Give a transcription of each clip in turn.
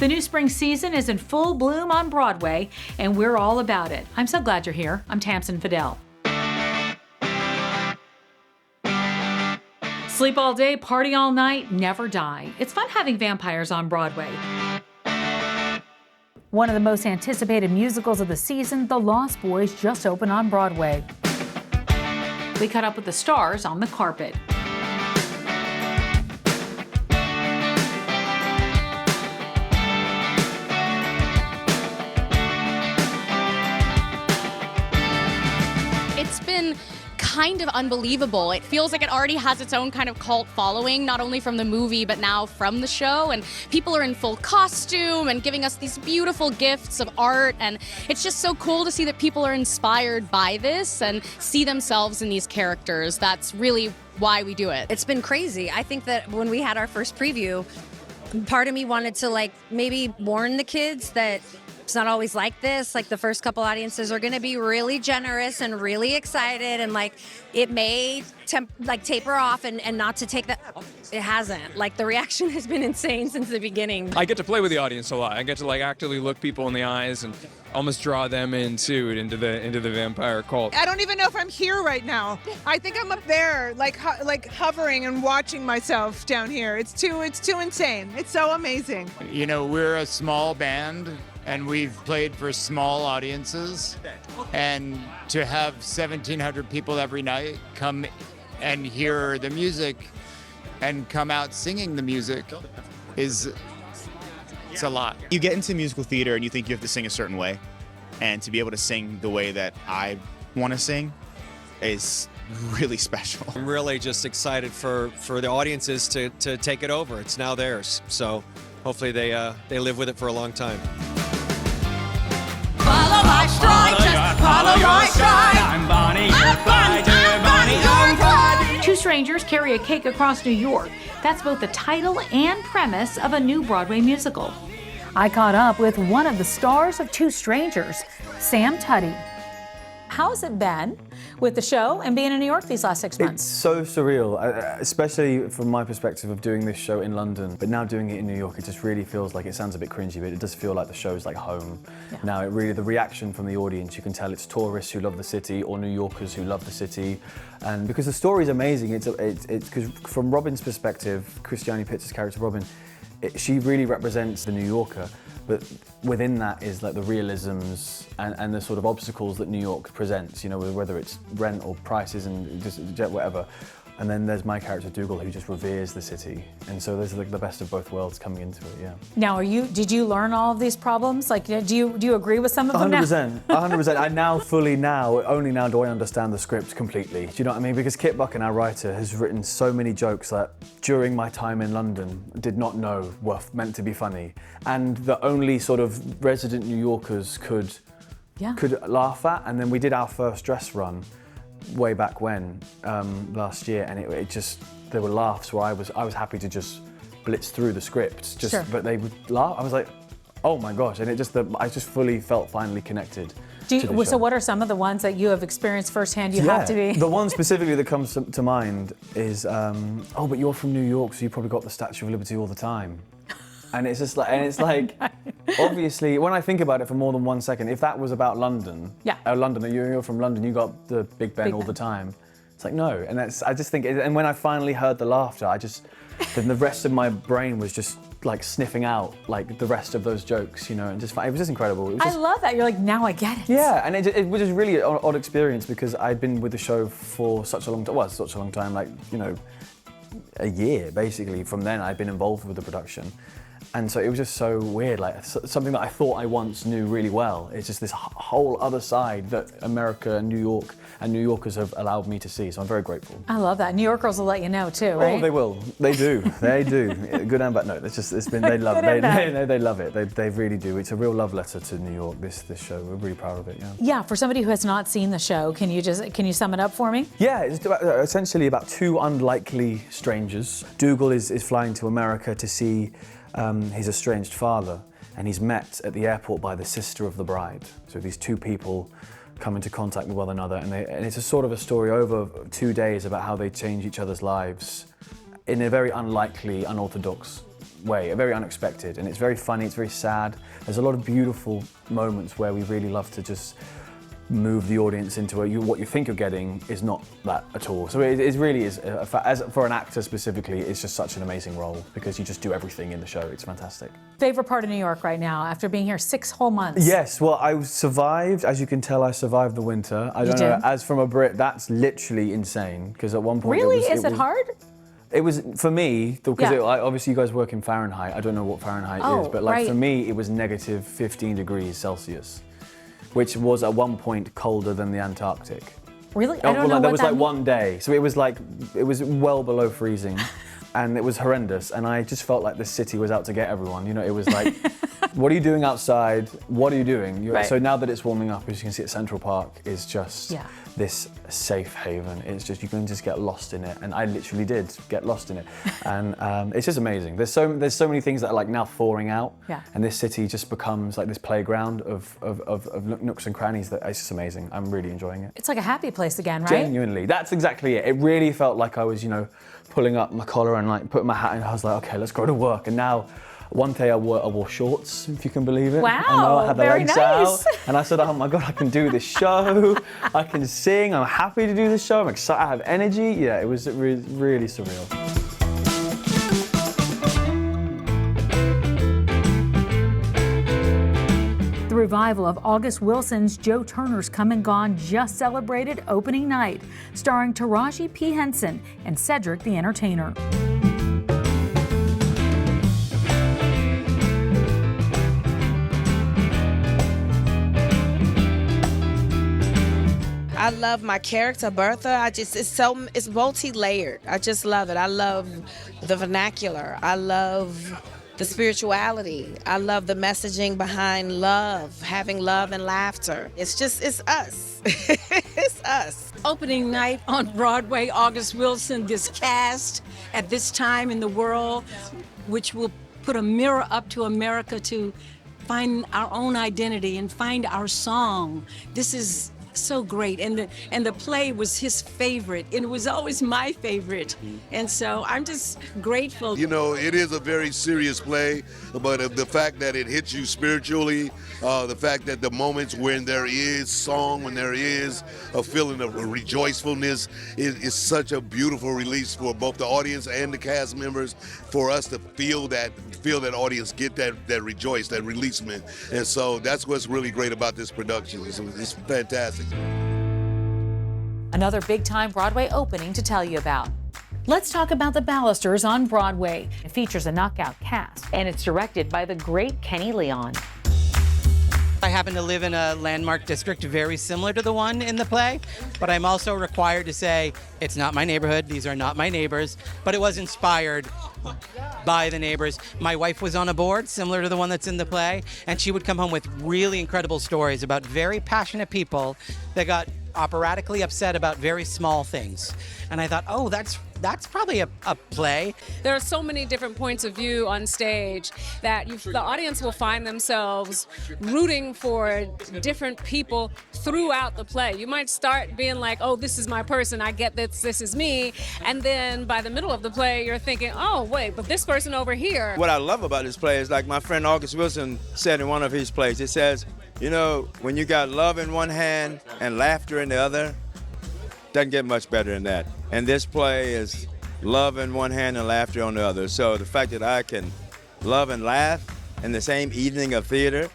The new spring season is in full bloom on Broadway, and we're all about it. I'm so glad you're here. I'm Tamsen Fadal. Sleep all day, party all night, never die. It's fun having vampires on Broadway. One of the most anticipated musicals of the season, The Lost Boys, just opened on Broadway. We caught up with the stars on the carpet. It's been kind of unbelievable. It feels like it already has its own kind of cult following, not only from the movie, but now from the show. And people are in full costume and giving us these beautiful gifts of art. And it's just so cool to see that people are inspired by this and see themselves in these characters. That's really why we do it. It's been crazy. I think that when we had our first preview, part of me wanted to maybe warn the kids that it's not always like this. Like the first couple audiences are going to be really generous and really excited, and it may taper off and not to take that. It hasn't. The reaction has been insane since the beginning. I get to play with the audience a lot. I get to actively look people in the eyes and almost draw them into the vampire cult. I don't even know if I'm here right now. I think I'm up there, hovering and watching myself down here. It's too insane. It's so amazing. You know, we're a small band and we've played for small audiences, and to have 1,700 people every night come and hear the music and come out singing the music it's a lot. You get into musical theater and you think you have to sing a certain way, and to be able to sing the way that I want to sing is really special. I'm really just excited for the audiences to take it over. It's now theirs, so hopefully they live with it for a long time. Follow my stride, just follow my stride. I'm Bonnie, you're Clyde, Bonnie, you're Clyde. Two strangers carry a cake across New York. That's both the title and premise of a new Broadway musical. I caught up with one of the stars of Two Strangers, Sam Tutty. How's it been with the show and being in New York these last 6 months? It's so surreal, especially from my perspective of doing this show in London, but now doing it in New York, it just really feels like, it sounds a bit cringy, but it does feel like the show's like home. Yeah. Now, the reaction from the audience, you can tell it's tourists who love the city or New Yorkers who love the city. And because the story's amazing, it's because from Robin's perspective, Christiane Pitz's character Robin, she really represents the New Yorker. But within that is the realisms and the sort of obstacles that New York presents, whether it's rent or prices and just whatever. And then there's my character Dougal, who just reveres the city. And so there's the best of both worlds coming into it, yeah. Now, did you learn all of these problems? Do you agree with some of them 100%, 100%. I now only now do I understand the script completely. Do you know what I mean? Because Kit Buchan, our writer, has written so many jokes that during my time in London did not know were meant to be funny. And the only sort of resident New Yorkers could laugh at. And then we did our first dress run way back when, last year, and it just, there were laughs where I was happy to just blitz through the script, but they would laugh. I was like, oh my gosh, and I just fully felt finally connected. So what are some of the ones that you have experienced firsthand have to be? The one specifically that comes to mind is, oh, but you're from New York, so you probably got the Statue of Liberty all the time. And it's just obviously, when I think about it for more than 1 second, if that was about London, London, you're from London, you got the Big Ben all the time. It's like, no, and I just think, and when I finally heard the laughter, then the rest of my brain was just sniffing out the rest of those jokes, and just, it was just incredible. I love that, you're like, now I get it. Yeah, and it was just really an odd experience because I'd been with the show for such a long time, a year basically. From then I'd been involved with the production. And so it was just so weird, something that I thought I once knew really well. It's just this whole other side that America and New York and New Yorkers have allowed me to see, so I'm very grateful. I love that. New Yorkers will let you know too, right? Oh, they will. They do. They do. Good and bad. No, they love it. They love it. They really do. It's a real love letter to New York, this show. We're really proud of it, yeah. Yeah, for somebody who has not seen the show, can you sum it up for me? Yeah, it's essentially about two unlikely strangers. Dougal is flying to America to see his estranged father, and he's met at the airport by the sister of the bride. So these two people come into contact with one another, and it's a sort of a story over 2 days about how they change each other's lives in a very unlikely, unorthodox way, very unexpected, and it's very funny, it's very sad. There's a lot of beautiful moments where we really love to just move the audience into what you think you're getting is not that at all. So it really is, as for an actor specifically, it's just such an amazing role because you just do everything in the show. It's fantastic. Favorite part of New York right now after being here 6 whole months? Yes, well, I survived. As you can tell, I survived the winter. I don't know, as from a Brit, that's literally insane because at one point Really? Is it hard? It was, for me, because obviously you guys work in Fahrenheit. I don't know what Fahrenheit is, but like for me, it was negative 15 degrees Celsius, which was at one point colder than the Antarctic. Really? I don't know what there was that like means. one day, so it was well below freezing, and it was horrendous. And I just felt like the city was out to get everyone. You know, it was like, what are you doing outside? What are you doing? So now that it's warming up, as you can see at Central Park, is just this safe haven. It's just, you can just get lost in it, and I literally did get lost in it. And it's just amazing. There's so many things that are like now thawing out, and this city just becomes like this playground of nooks and crannies. That it's just amazing. I'm really enjoying it. It's like a happy place again, right? Genuinely, that's exactly it. It really felt like I was, pulling up my collar and like putting my hat in. I was like, okay, let's go to work. And now, one day I wore shorts, if you can believe it. Wow, and I had the very legs nice. out, and I said, oh my God, I can do this show. I can sing. I'm happy to do this show. I'm excited. I have energy. Yeah, it was really surreal. The revival of August Wilson's Joe Turner's Come and Gone just celebrated opening night, starring Taraji P. Henson and Cedric the Entertainer. I love my character, Bertha. It's multi-layered. I just love it. I love the vernacular. I love the spirituality. I love the messaging behind love, having love and laughter. It's us. It's us. Opening night on Broadway, August Wilson, this cast at this time in the world, which will put a mirror up to America to find our own identity and find our song. This is so great, and the play was his favorite, and it was always my favorite, and so I'm just grateful. You know, it is a very serious play, but the fact that it hits you spiritually, the fact that the moments when there is song, when there is a feeling of rejoicefulness, is such a beautiful release for both the audience and the cast members, for us to feel that audience get that rejoice, that releasement, and so that's what's really great about this production. It's fantastic. Another big-time Broadway opening to tell you about. Let's talk about The Balusters on Broadway. It features a knockout cast, and it's directed by the great Kenny Leon. I happen to live in a landmark district very similar to the one in the play, but I'm also required to say it's not my neighborhood, these are not my neighbors, but it was inspired by the neighbors. My wife was on a board similar to the one that's in the play, and she would come home with really incredible stories about very passionate people that got operatically upset about very small things. And I thought, oh, that's probably a play. There are so many different points of view on stage that the audience will find themselves rooting for different people throughout the play. You might start being like, oh, this is my person, I get this is me. And then by the middle of the play, you're thinking, oh, wait, but this person over here. What I love about this play is, like my friend August Wilson said in one of his plays, it says, you know, when you got love in one hand and laughter in the other, doesn't get much better than that. And this play is love in one hand and laughter on the other. So the fact that I can love and laugh in the same evening of theater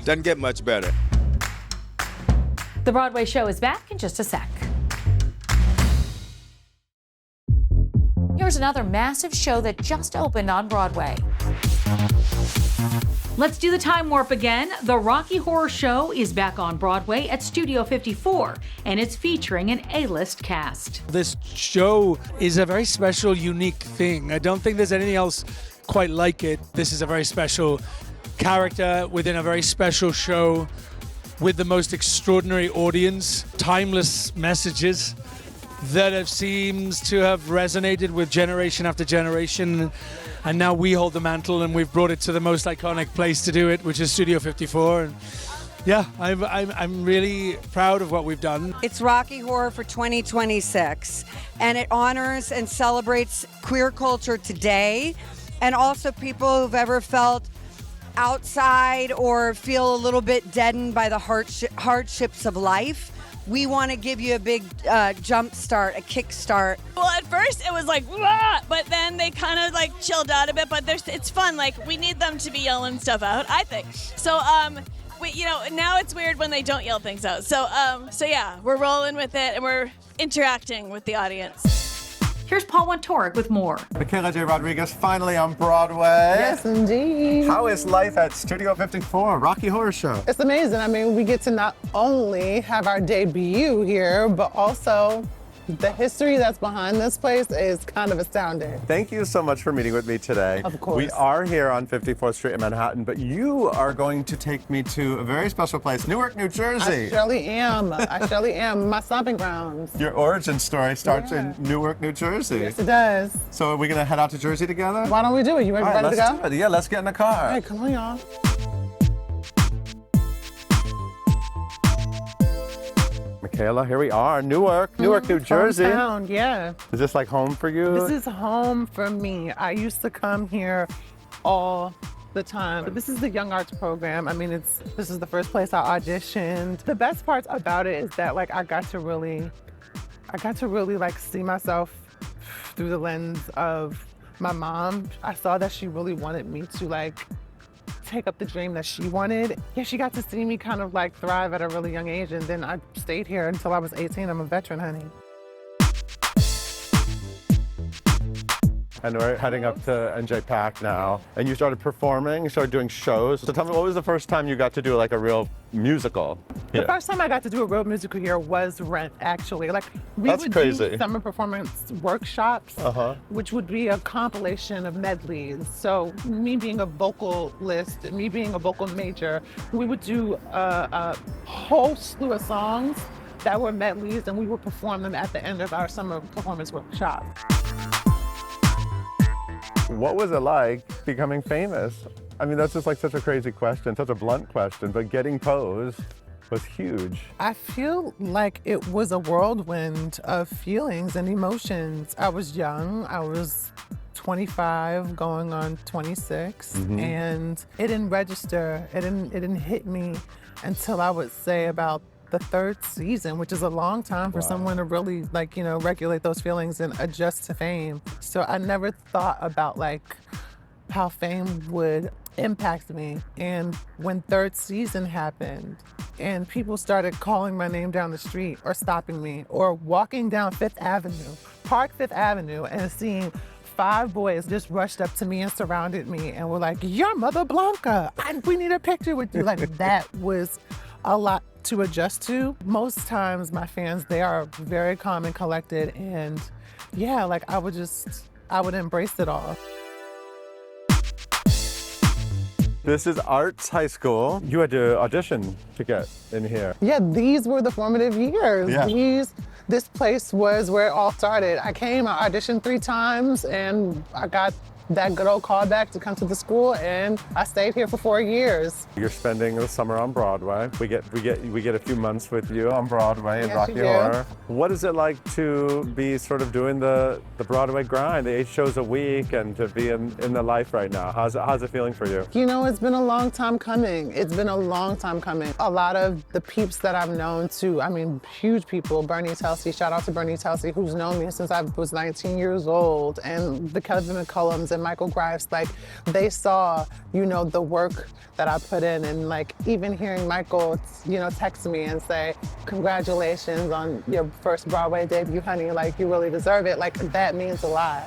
doesn't get much better. The Broadway show is back in just a sec. Here's another massive show that just opened on Broadway. Let's do the time warp again. The Rocky Horror Show is back on Broadway at Studio 54, and it's featuring an A-list cast. This show is a very special, unique thing. I don't think there's anything else quite like it. This is a very special character within a very special show with the most extraordinary audience, timeless messages that seems to have resonated with generation after generation. And now we hold the mantle, and we've brought it to the most iconic place to do it, which is Studio 54. And yeah, I'm really proud of what we've done. It's Rocky Horror for 2026, and it honors and celebrates queer culture today and also people who've ever felt outside or feel a little bit deadened by the hardships of life. We want to give you a big jump start, a kick start. Well, at first it was like, wah! But then they kind of like chilled out a bit. But it's fun. Like, we need them to be yelling stuff out, I think. So, now it's weird when they don't yell things out. So yeah, we're rolling with it and we're interacting with the audience. Here's Paul Wontorek with more. Michaela Jaé Rodriguez finally on Broadway. Yes, indeed. How is life at Studio 54, Rocky Horror Show? It's amazing. I mean, we get to not only have our debut here, but also the history that's behind this place is kind of astounding. Thank you so much for meeting with me today. Of course. We are here on 54th Street in Manhattan, but you are going to take me to a very special place, Newark, New Jersey. I surely am. I surely am. My stomping grounds. Your origin story starts in Newark, New Jersey. Yes, it does. So are we going to head out to Jersey together? Why don't we do it? You ready to go? Let's do it. Yeah, let's get in the car. All right, come on, y'all. Michaela, here we are, Newark, New Jersey. Hometown, yeah. Is this like home for you? This is home for me. I used to come here all the time. This is the Young Arts program. I mean, this is the first place I auditioned. The best part about it is that like I got to really like see myself through the lens of my mom. I saw that she really wanted me to like take up the dream that she wanted. Yeah, she got to see me kind of like thrive at a really young age, and then I stayed here until I was 18. I'm a veteran, honey. And we're heading up to NJ Pack now. And you started performing, you started doing shows. So tell me, what was the first time you got to do like a real musical? The first time I got to do a real musical here was Rent, actually. Like we would do summer performance workshops, which would be a compilation of medleys. So me being a vocalist, me being a vocal major, we would do a whole slew of songs that were medleys, and we would perform them at the end of our summer performance workshop. What was it like becoming famous? I mean, that's just like such a crazy question, such a blunt question, but getting posed was huge. I feel like it was a whirlwind of feelings and emotions. I was young, I was 25 going on 26, and it didn't register, it didn't hit me until I would say about the third season, which is a long time for someone to really like, regulate those feelings and adjust to fame. So I never thought about like how fame would impact me. And when third season happened and people started calling my name down the street or stopping me or walking down Fifth Avenue and seeing 5 boys just rushed up to me and surrounded me and were like, "You're Mother Blanca, we need a picture with you." Like that was a lot to adjust to. Most times my fans, they are very calm and collected, and yeah, like I would embrace it all. This is Arts High School. You had to audition to get in here. Yeah, these were the formative years. Yeah. This place was where it all started. I auditioned 3 times, and I got that good old callback to come to the school, and I stayed here for 4 years. You're spending the summer on Broadway. We get a few months with you on Broadway in Rocky you do. Horror. What is it like to be sort of doing the Broadway grind, the 8 shows a week, and to be in the life right now? How's it feeling for you? It's been a long time coming. It's been a long time coming. A lot of the peeps that I've known too, I mean, huge people, Bernie Telsey, shout out to Bernie Telsey, who's known me since I was 19 years old, and the Kevin McCullums and Michael Grimes, like they saw, the work that I put in, and like even hearing Michael, text me and say, "Congratulations on your first Broadway debut, honey, like you really deserve it." Like that means a lot.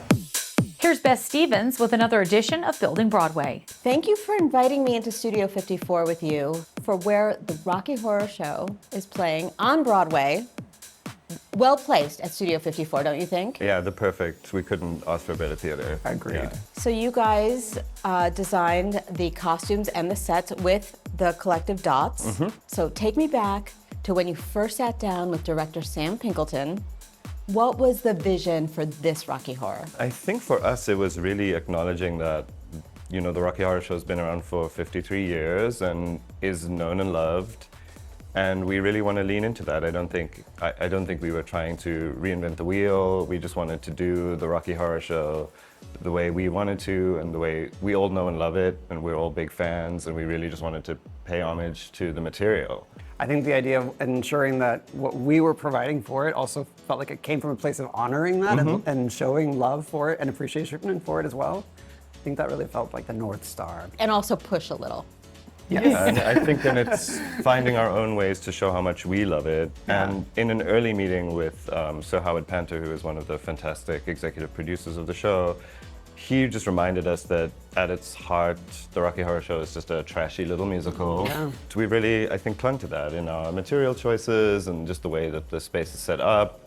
Here's Beth Stevens with another edition of Building Broadway. Thank you for inviting me into Studio 54 with you for where the Rocky Horror Show is playing on Broadway. Well placed at Studio 54, don't you think? Yeah, we couldn't ask for a better theater. Agreed. Yeah. So you guys designed the costumes and the sets with the collective dots. So take me back to when you first sat down with director Sam Pinkleton. What was the vision for this Rocky Horror? I think for us it was really acknowledging that, the Rocky Horror Show has been around for 53 years and is known and loved. And we really want to lean into that. I don't think we were trying to reinvent the wheel. We just wanted to do the Rocky Horror Show the way we wanted to and the way we all know and love it, and we're all big fans, and we really just wanted to pay homage to the material. I think the idea of ensuring that what we were providing for it also felt like it came from a place of honoring that and showing love for it and appreciation for it as well. I think that really felt like the North Star. And also push a little. Yeah, and I think then it's finding our own ways to show how much we love it. Yeah. And in an early meeting with Sir Howard Panter, who is one of the fantastic executive producers of the show, he just reminded us that at its heart, the Rocky Horror Show is just a trashy little musical. Yeah. So we really, I think, clung to that in our material choices and just the way that the space is set up.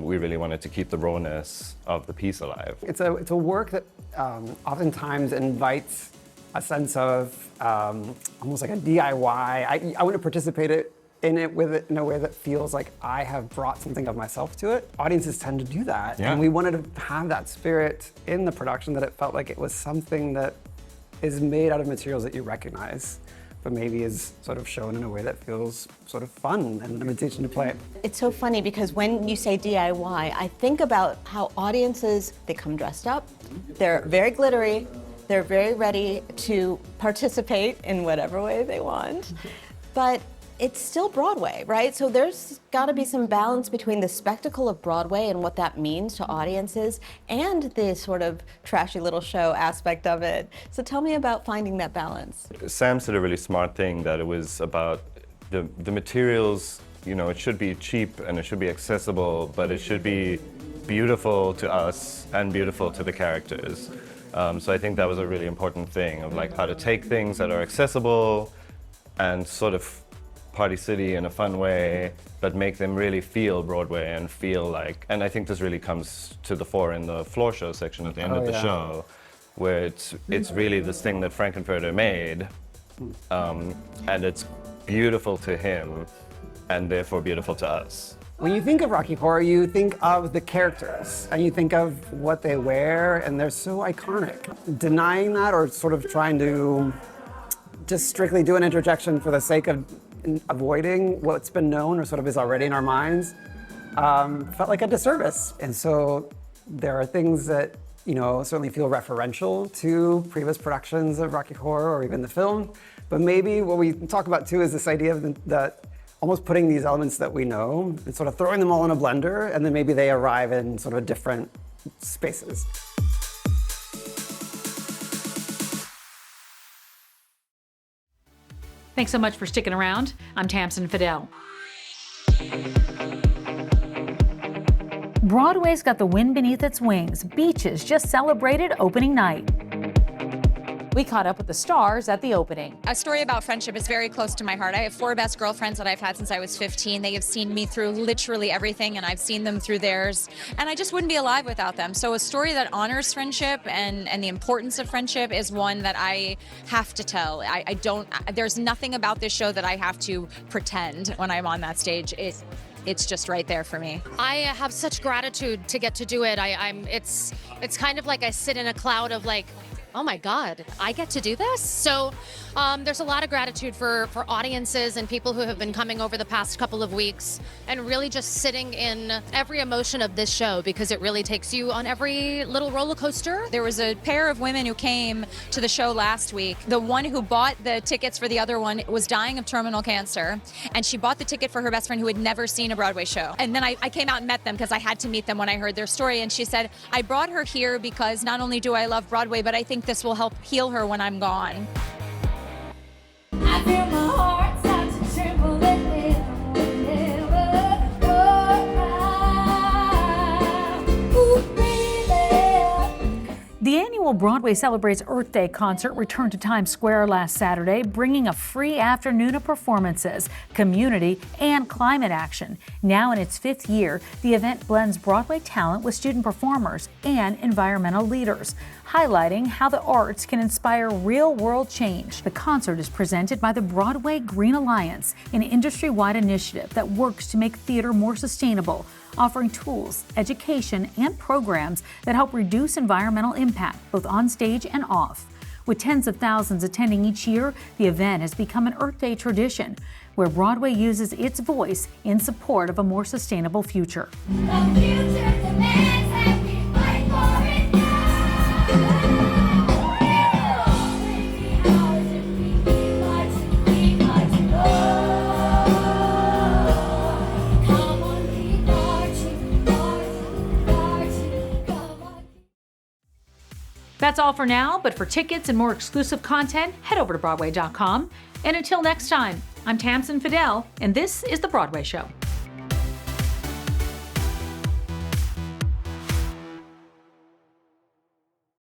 We really wanted to keep the rawness of the piece alive. It's a work that oftentimes invites a sense of almost like a DIY. I want to participate in it with it in a way that feels like I have brought something of myself to it. Audiences tend to do that. Yeah. And we wanted to have that spirit in the production, that it felt like it was something that is made out of materials that you recognize, but maybe is sort of shown in a way that feels sort of fun and an invitation to play it. It's so funny because when you say DIY, I think about how audiences, they come dressed up, they're very glittery, they're very ready to participate in whatever way they want, but it's still Broadway, right? So there's got to be some balance between the spectacle of Broadway and what that means to audiences and the sort of trashy little show aspect of it. So tell me about finding that balance. Sam said a really smart thing, that it was about the materials, you know, it should be cheap and it should be accessible, but it should be beautiful to us and beautiful to the characters. So I think that was a really important thing of like how to take things that are accessible and sort of Party City in a fun way, but make them really feel Broadway and feel like, and I think this really comes to the fore in the floor show section at the end of the show, where it's really this thing that Frankenfurter made, and it's beautiful to him and therefore beautiful to us. When you think of Rocky Horror, you think of the characters and you think of what they wear, and they're so iconic. Denying that or sort of trying to just strictly do an interjection for the sake of avoiding what's been known or sort of is already in our minds felt like a disservice. And so there are things that, you know, certainly feel referential to previous productions of Rocky Horror or even the film. But maybe what we talk about too is this idea of that almost putting these elements that we know and sort of throwing them all in a blender, and then maybe they arrive in sort of different spaces. Thanks so much for sticking around. I'm Tamsen Fadal. Broadway's got the wind beneath its wings. Beaches just celebrated opening night. We caught up with the stars at the opening. A story about friendship is very close to my heart. I have 4 best girlfriends that I've had since I was 15. They have seen me through literally everything, and I've seen them through theirs. And I just wouldn't be alive without them. So a story that honors friendship and the importance of friendship is one that I have to tell. There's nothing about this show that I have to pretend when I'm on that stage. It's just right there for me. I have such gratitude to get to do it. It's kind of like I sit in a cloud of like, oh my God, I get to do this? So there's a lot of gratitude for audiences and people who have been coming over the past couple of weeks and really just sitting in every emotion of this show, because it really takes you on every little roller coaster. There was a pair of women who came to the show last week. The one who bought the tickets for the other one was dying of terminal cancer, and she bought the ticket for her best friend who had never seen a Broadway show. And then I came out and met them because I had to meet them when I heard their story, and she said, I brought her here because not only do I love Broadway, but I think this will help heal her when I'm gone. I feel my heart start to tremble and The annual Broadway Celebrates Earth Day concert returned to Times Square last Saturday, bringing a free afternoon of performances, community, and climate action. Now in its 5th year, the event blends Broadway talent with student performers and environmental leaders, highlighting how the arts can inspire real-world change. The concert is presented by the Broadway Green Alliance, an industry-wide initiative that works to make theater more sustainable, offering tools, education, and programs that help reduce environmental impact, both on stage and off. With tens of thousands attending each year, the event has become an Earth Day tradition, where Broadway uses its voice in support of a more sustainable future. That's all for now, but for tickets and more exclusive content, head over to Broadway.com. And until next time, I'm Tamsen Fadal, and this is The Broadway Show.